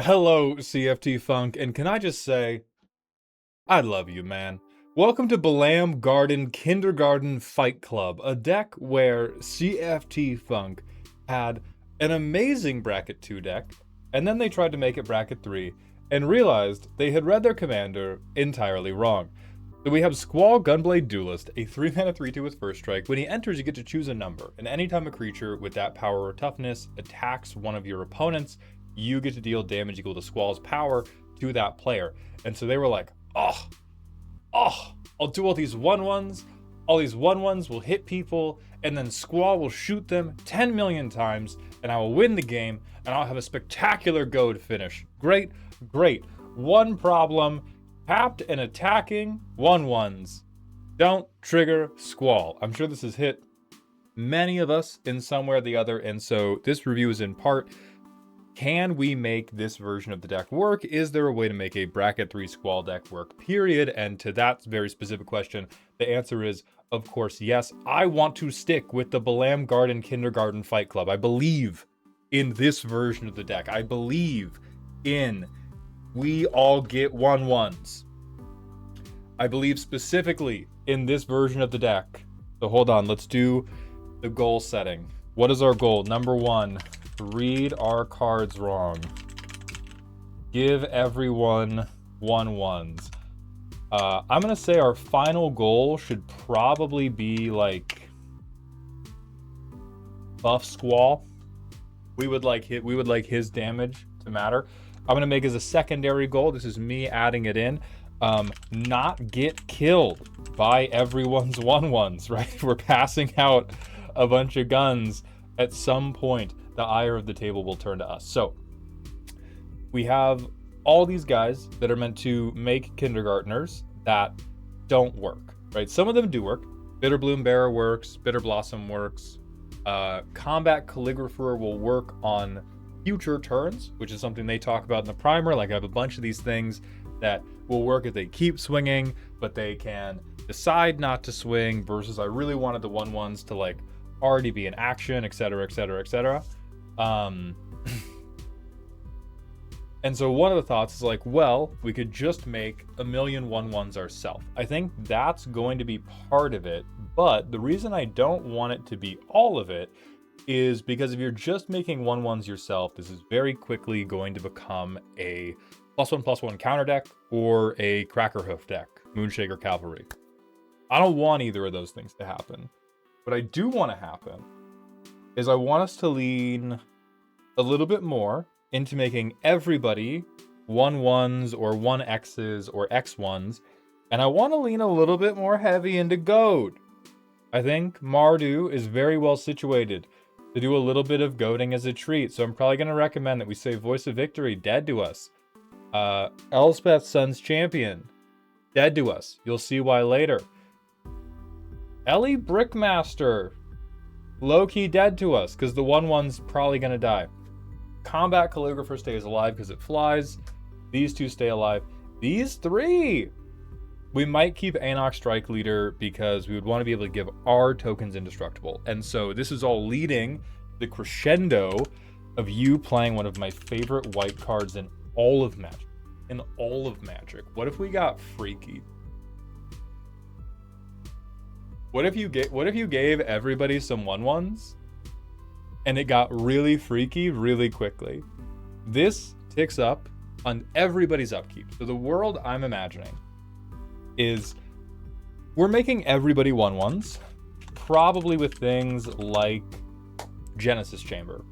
Hello, CFT Funk, and can I just say, I love you, man. Welcome to Balam Garden Kindergarten Fight Club, a deck where CFT Funk had an amazing Bracket 2 deck, and then they tried to make it Bracket 3, and realized they had read their commander entirely wrong. So we have Squall Gunblade Duelist, a 3-mana 3-2 with first strike. When he enters, you get to choose a number, and anytime a creature with that power or toughness attacks one of your opponents, you get to deal damage equal to Squall's power to that player. And so they were like, I'll do all these 1/1s. All these 1/1s will hit people, and then Squall will shoot them 10 million times, and I will win the game, and I'll have a spectacular goad finish. Great, great. One problem, tapped and attacking 1/1s don't trigger Squall. I'm sure this has hit many of us in some way or the other, and so this review is in part, can we make this version of the deck work? Is there a way to make a Bracket 3 Squall deck work, period? And to that very specific question, the answer is, of course, yes. I want to stick with the Balam Garden Kindergarten Fight Club. I believe in this version of the deck. I believe in we all get 1/1s. I believe specifically in this version of the deck. So hold on, let's do the goal setting. What is our goal? Number 1. Read our cards wrong. Give everyone 1/1s. I'm gonna say our final goal should probably be like buff Squall. We would like his damage to matter. I'm gonna make as a secondary goal. This is me adding it in. Not get killed by everyone's 1/1s. Right? We're passing out a bunch of guns at some point. The ire of the table will turn to us. So we have all these guys that are meant to make kindergartners that don't work, right? Some of them do work. Bitterbloom Bearer works, Bitter Blossom works. Combat Calligrapher will work on future turns, which is something they talk about in the primer. Like I have a bunch of these things that will work if they keep swinging, but they can decide not to swing versus I really wanted the 1/1s to like already be in action, etc., etc., etc. And so one of the thoughts is like, well, we could just make a million 1/1s ourselves. I think that's going to be part of it, but the reason I don't want it to be all of it is because if you're just making 1/1s yourself, this is very quickly going to become a +1/+1 counter deck or a Crackerhoof deck, Moonshaker Cavalry. I don't want either of those things to happen. What I do want to happen is I want us to lean a little bit more into making everybody 1/1s or 1x's or x1s, and I want to lean a little bit more heavy into goad. I think Mardu is very well situated to do a little bit of goading as a treat, so I'm probably going to recommend that we say Voice of Victory, dead to us. Elspeth Sun's Champion, dead to us. You'll see why later. Ellie Brickmaster, low-key dead to us, because the 1/1's probably going to die. Combat Calligrapher stays alive because it flies. These two stay alive. These three! We might keep Anok Strike Leader because we would want to be able to give our tokens indestructible. And so this is all leading the crescendo of you playing one of my favorite white cards in all of Magic. In all of Magic. What if we got freaky? What if you gave everybody some 1/1s and it got really freaky really quickly? This ticks up on everybody's upkeep. So the world I'm imagining is we're making everybody 1/1s, probably with things like Genesis Chamber.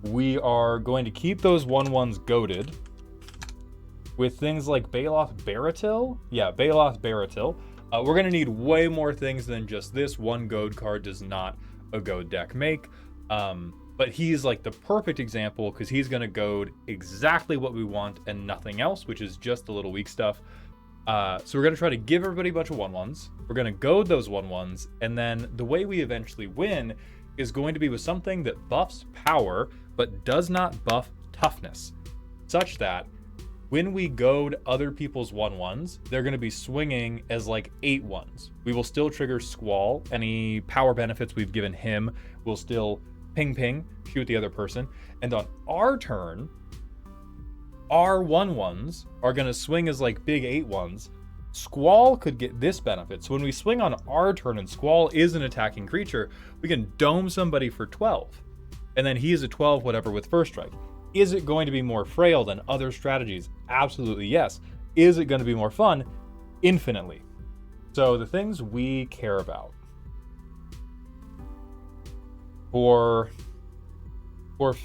We are going to keep those 1/1s goaded with things like Baloth Baratil. Yeah, Baloth Baratil. We're going to need way more things than just this. One goad card does not a goad deck make. But he's like the perfect example because he's going to goad exactly what we want and nothing else, which is just the little weak stuff. So we're going to try to give everybody a bunch of 1/1s. We're going to goad those 1/1s. And then the way we eventually win is going to be with something that buffs power, but does not buff toughness, such that when we goad other people's 1/1s, they're going to be swinging as like 8/1s. We will still trigger Squall. Any power benefits we've given him will still ping, shoot the other person. And on our turn, our 1/1s are going to swing as like big 8/1s, Squall could get this benefit. So when we swing on our turn and Squall is an attacking creature, we can dome somebody for 12. And then he is a 12 whatever with first strike. Is it going to be more frail than other strategies? Absolutely yes. Is it going to be more fun? Infinitely. So the things we care about for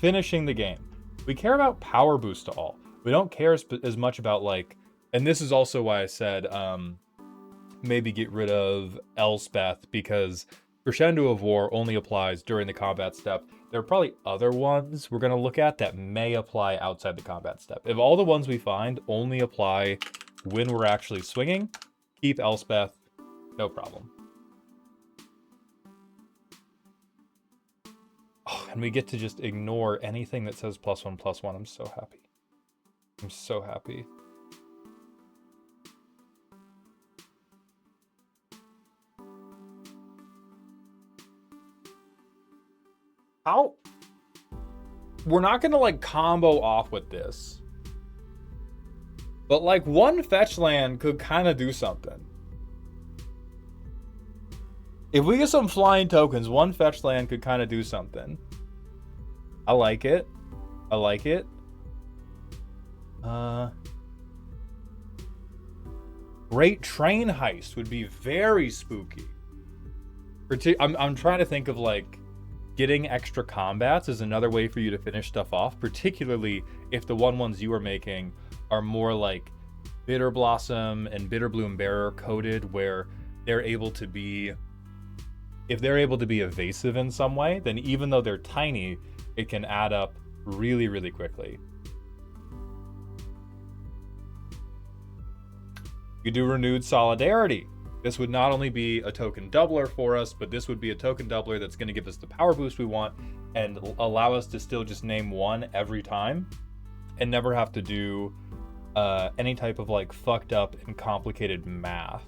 finishing the game, we care about power boost to all. We don't care as much about like, and this is also why I said maybe get rid of Elspeth, because Crescendo of War only applies during the combat step. There are probably other ones we're going to look at that may apply outside the combat step. If all the ones we find only apply when we're actually swinging, keep Elspeth, no problem. Oh, and we get to just ignore anything that says +1/+1. I'm so happy. I'm so happy. How? We're not going to like combo off with this. But like one fetch land could kind of do something. If we get some flying tokens, one fetch land could kind of do something. I like it. I like it. Great Train Heist would be very spooky. I'm trying to think of like getting extra combats is another way for you to finish stuff off, particularly if the 1/1s you are making are more like Bitter Blossom and Bitter Bloom Bearer coded, where they're able to be, if they're able to be evasive in some way, then even though they're tiny, it can add up really, really quickly. You do Renewed Solidarity. This would not only be a token doubler for us, but this would be a token doubler that's going to give us the power boost we want and allow us to still just name one every time and never have to do any type of like fucked up and complicated math.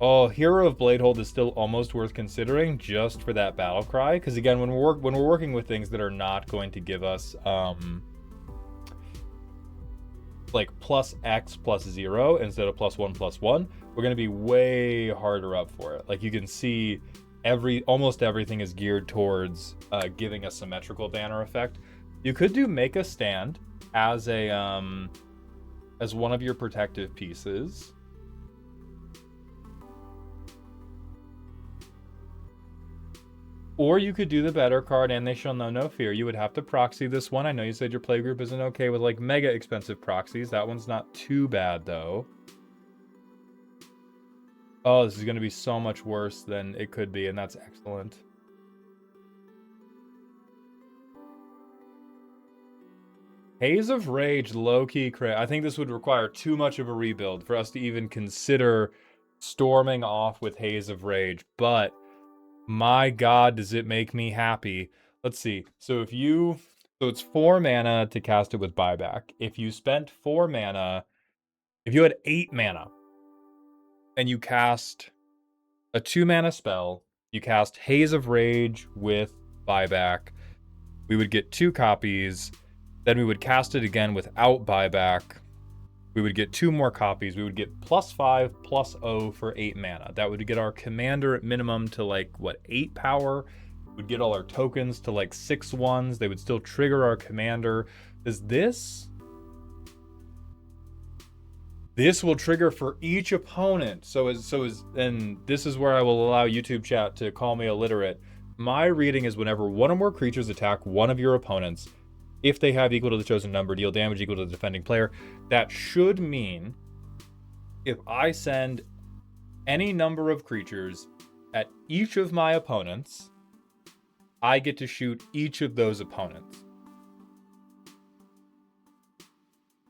Oh, Hero of Bladehold is still almost worth considering just for that battle cry, because again, when we're working with things that are not going to give us like +X+0 instead of +1/+1, we're going to be way harder up for it. Like you can see almost everything is geared towards giving a symmetrical banner effect. You could do Make a Stand as a as one of your protective pieces. Or you could do the better card, And They Shall Know No Fear. You would have to proxy this one. I know you said your playgroup isn't okay with like mega expensive proxies. That one's not too bad though. Oh, this is going to be so much worse than it could be, and that's excellent. Haze of Rage, low-key crit. I think this would require too much of a rebuild for us to even consider storming off with Haze of Rage, but my God, does it make me happy. Let's see. So it's 4 mana to cast it with buyback. If you spent 4 mana, if you had 8 mana, and you cast a 2 mana spell, you cast Haze of Rage with buyback, we would get 2 copies, then we would cast it again without buyback, we would get 2 more copies. We would get +5/+0 for 8 mana. That would get our commander at minimum to like, what, 8 power? We'd get all our tokens to like 6/1s. They would still trigger our commander. Does this will trigger for each opponent. And this is where I will allow YouTube chat to call me illiterate. My reading is whenever one or more creatures attack one of your opponents, if they have equal to the chosen number, deal damage equal to the defending player. That should mean if I send any number of creatures at each of my opponents, I get to shoot each of those opponents.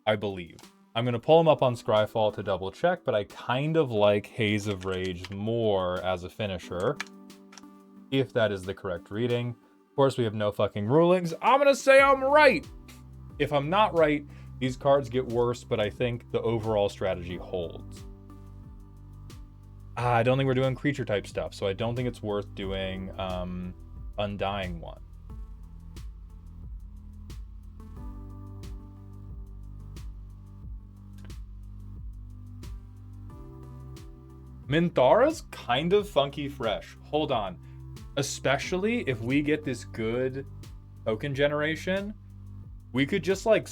I believe. I'm going to pull them up on Scryfall to double check, but I kind of like Haze of Rage more as a finisher, if that is the correct reading. Of course, we have no fucking rulings. I'm going to say I'm right. If I'm not right, these cards get worse, but I think the overall strategy holds. I don't think we're doing creature type stuff, so I don't think it's worth doing Undying one. Minthara's kind of funky fresh. Hold on. Especially if we get this good token generation, we could just like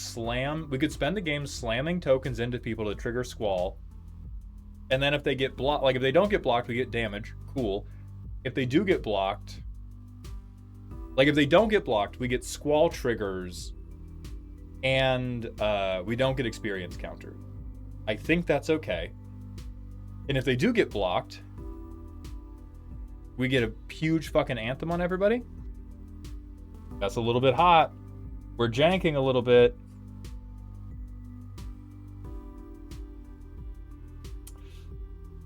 we could spend the game slamming tokens into people to trigger Squall. And then if they get blocked, like if they don't get blocked, we get damage. Cool. If they do get blocked, like if they don't get blocked, we get Squall triggers and we don't get experience counter. I think that's okay. And if they do get blocked, we get a huge fucking anthem on everybody. That's a little bit hot. We're janking a little bit.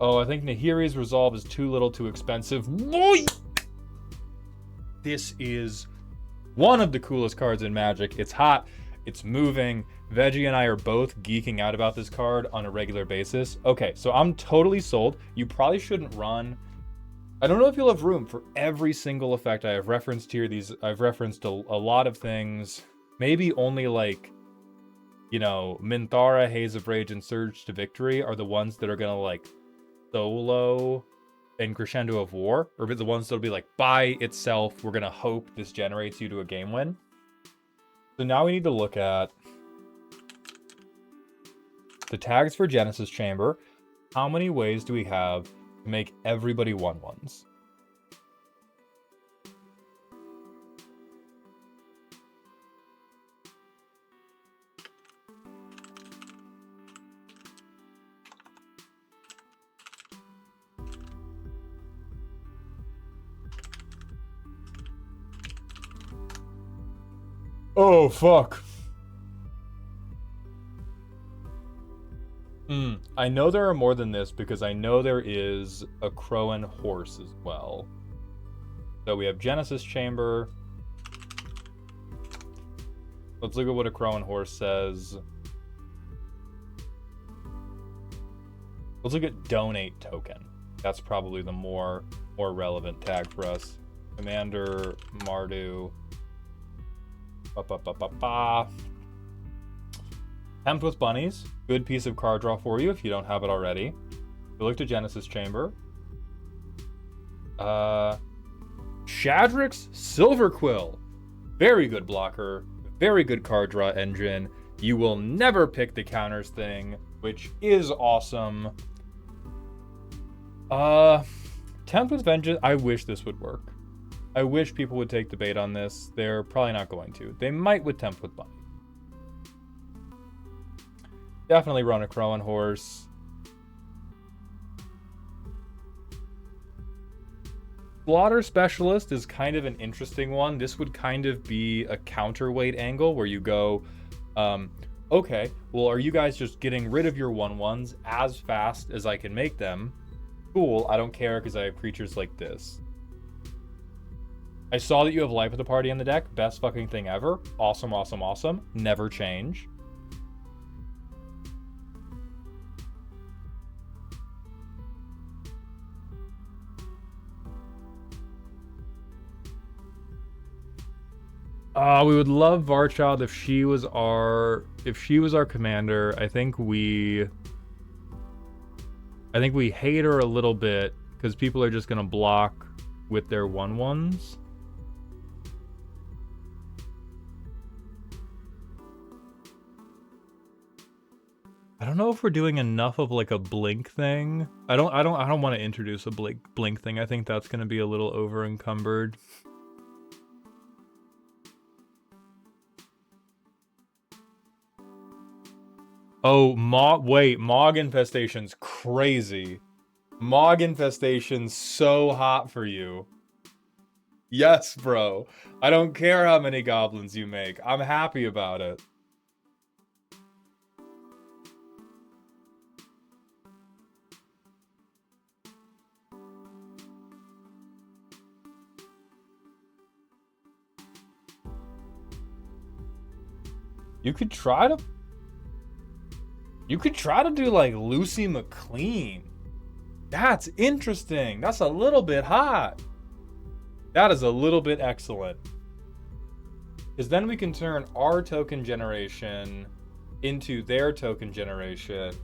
Oh, I think Nahiri's Resolve is too little, too expensive. This is one of the coolest cards in Magic. It's hot. It's moving. Veggie and I are both geeking out about this card on a regular basis. Okay, so I'm totally sold. You probably shouldn't run. I don't know if you'll have room for every single effect I have referenced here. I've referenced a lot of things. Maybe only like, you know, Minthara, Haze of Rage, and Surge to Victory are the ones that are gonna like solo and Crescendo of War, or the ones that'll be like by itself. We're gonna hope this generates you to a game win. So now we need to look at the tags for Genesis Chamber. How many ways do we have to make everybody 1/1s? Oh, fuck. I know there are more than this because I know there is a Crow and Horse as well. So we have Genesis Chamber. Let's look at what a Crow and Horse says. Let's look at Donate Token. That's probably the more relevant tag for us. Commander, Mardu. Tempt with Bunnies. Good piece of card draw for you if you don't have it already. We look to Genesis Chamber. Shadrick's Silver Quill. Very good blocker. Very good card draw engine. You will never pick the counters thing, which is awesome. Tempt with Vengeance. I wish this would work. I wish people would take the bait on this. They're probably not going to. They might with Tempt with Bunny. Definitely run a Crow and Horse. Slaughter Specialist is kind of an interesting one. This would kind of be a counterweight angle where you go, okay, well, are you guys just getting rid of your 1/1s as fast as I can make them? Cool, I don't care because I have creatures like this. I saw that you have Life of the Party in the deck. Best fucking thing ever. Awesome, awesome, awesome. Never change. We would love Varchild if she was our commander. I think we hate her a little bit because people are just gonna block with their 1/1s. I don't know if we're doing enough of like a blink thing. I don't want to introduce a blink thing. I think that's gonna be a little over encumbered. Oh, Mog Infestation's crazy. Mog Infestation's so hot for you. Yes, bro. I don't care how many goblins you make. I'm happy about it. You could try to do like Lucy McLean. That's interesting. That's a little bit hot. That is a little bit excellent. Because then we can turn our token generation into their token generation.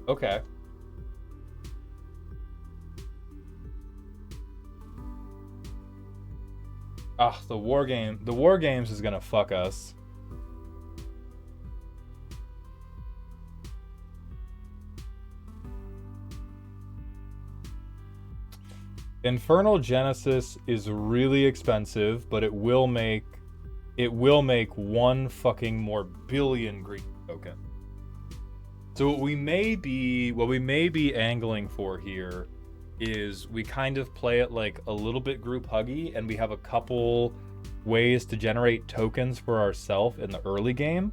Okay. Ah, the war game. The war games is gonna fuck us. Infernal Genesis is really expensive, but it will make one fucking more billion green token. So what we may be angling for here is we kind of play it like a little bit group huggy, and we have a couple ways to generate tokens for ourselves in the early game,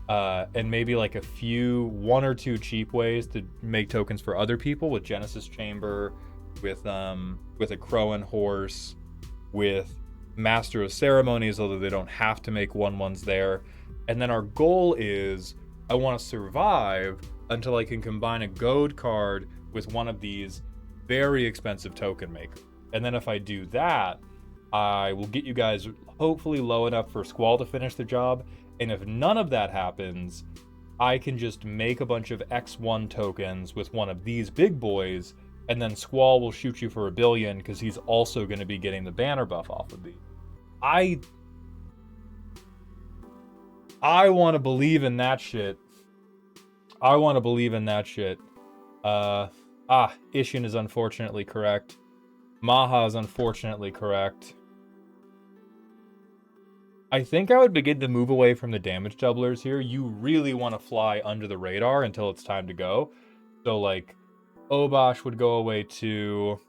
and maybe like one or two cheap ways to make tokens for other people with Genesis Chamber, with a Crow and Horse, with Master of Ceremonies, although they don't have to make 1/1s there. And then our goal is I want to survive until I can combine a gold card with one of these very expensive token makers. And then if I do that, I will get you guys hopefully low enough for Squall to finish the job. And if none of that happens, I can just make a bunch of X1 tokens with one of these big boys, and then Squall will shoot you for 1 billion because he's also going to be getting the banner buff off of these. I want to believe in that shit. Ishin is unfortunately correct. Maha is unfortunately correct. I think I would begin to move away from the damage doublers here. You really want to fly under the radar until it's time to go. So like Obosh would go away too.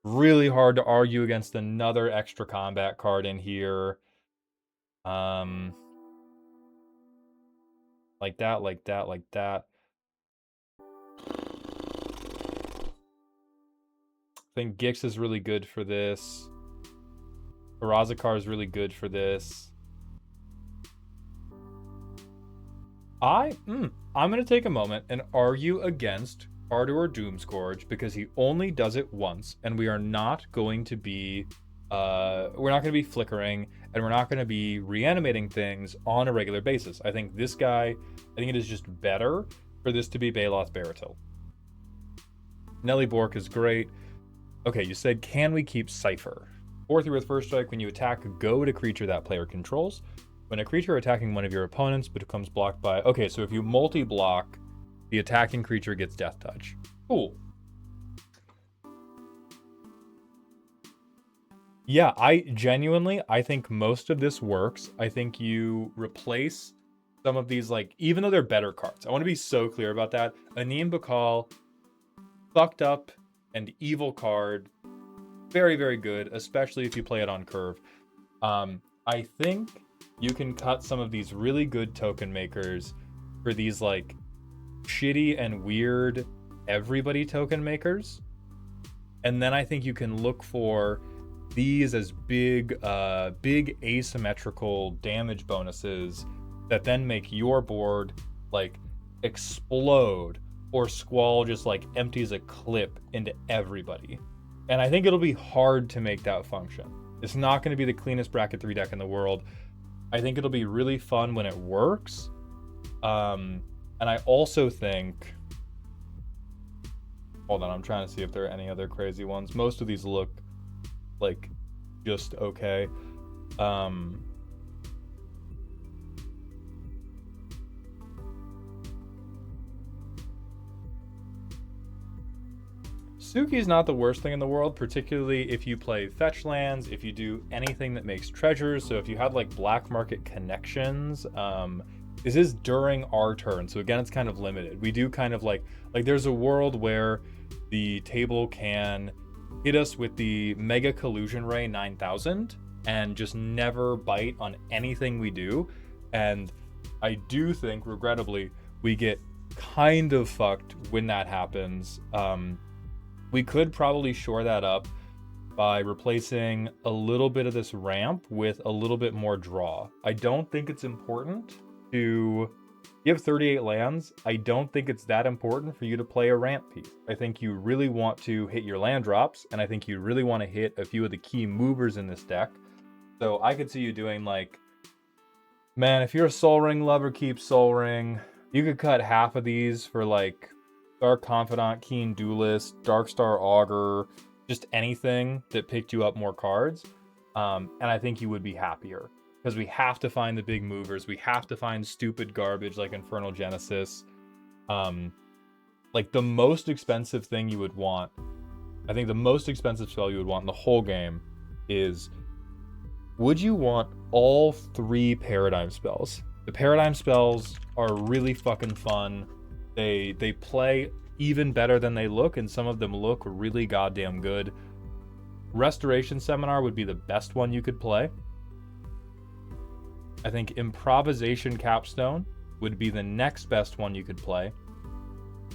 Really hard to argue against another extra combat card in here. Like that. I think Gix is really good for this. Farazakar is really good for this. I'm going to take a moment and argue against Ardor Doomscourge because he only does it once, and we are not going to be flickering, and we're not going to be reanimating things on a regular basis. I think it is just better for this to be Baloth Baratil. Nelly Bork is great. Okay, you said, can we keep Cypher? 4/3 with first strike. When you attack, goad a creature that player controls. When a creature attacking one of your opponents becomes blocked by... Okay, so if you multi-block, the attacking creature gets Death Touch. Cool. Yeah, I think most of this works. I think you replace some of these, like, even though they're better cards. I want to be so clear about that. Anim Bakal, fucked up and evil card. Very, very good, especially if you play it on curve. I think you can cut some of these really good token makers for these, like, shitty and weird everybody token makers. And then I think you can look for these as big asymmetrical damage bonuses that then make your board, like, explode, or Squall just, like, empties a clip into everybody. And I think it'll be hard to make that function. It's not going to be the cleanest bracket 3 deck in the world. I think it'll be really fun when it works. And I also think... Hold on, I'm trying to see if there are any other crazy ones. Most of these look like just okay. Suki's not the worst thing in the world, particularly if you play fetch lands, if you do anything that makes treasures. So if you have like black market connections, this is during our turn. So again, it's kind of limited. We do kind of like there's a world where the table can hit us with the Mega Collusion Ray 9000 and just never bite on anything we do. And I do think, regrettably, we get kind of fucked when that happens. We could probably shore that up by replacing a little bit of this ramp with a little bit more draw. I don't think it's important to... You have 38 lands. I don't think it's that important for you to play a ramp piece. I think you really want to hit your land drops, and I think you really want to hit a few of the key movers in this deck. So I could see you doing like... Man, if you're a Soul Ring lover, keep Soul Ring. You could cut half of these for like... Dark Confidant, Keen Duelist, Darkstar Augur, just anything that picked you up more cards. And I think you would be happier, because we have to find the big movers. We have to find stupid garbage like Infernal Genesis. Like the most expensive thing you would want, I think the most expensive spell you would want in the whole game is, would you want all 3 paradigm spells? The paradigm spells are really fucking fun. They play even better than they look, and some of them look really goddamn good. Restoration Seminar would be the best one you could play. I think Improvisation Capstone would be the next best one you could play.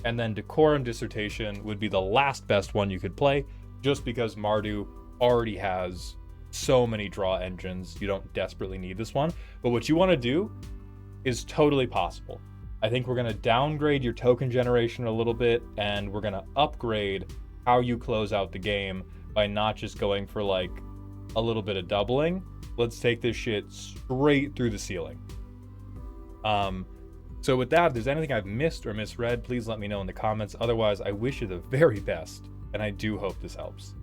And then Decorum Dissertation would be the last best one you could play, just because Mardu already has so many draw engines. You don't desperately need this one. But what you want to do is totally possible. I think we're going to downgrade your token generation a little bit, and we're going to upgrade how you close out the game by not just going for like a little bit of doubling. Let's take this shit straight through the ceiling. So with that, if there's anything I've missed or misread, please let me know in the comments. Otherwise, I wish you the very best, and I do hope this helps.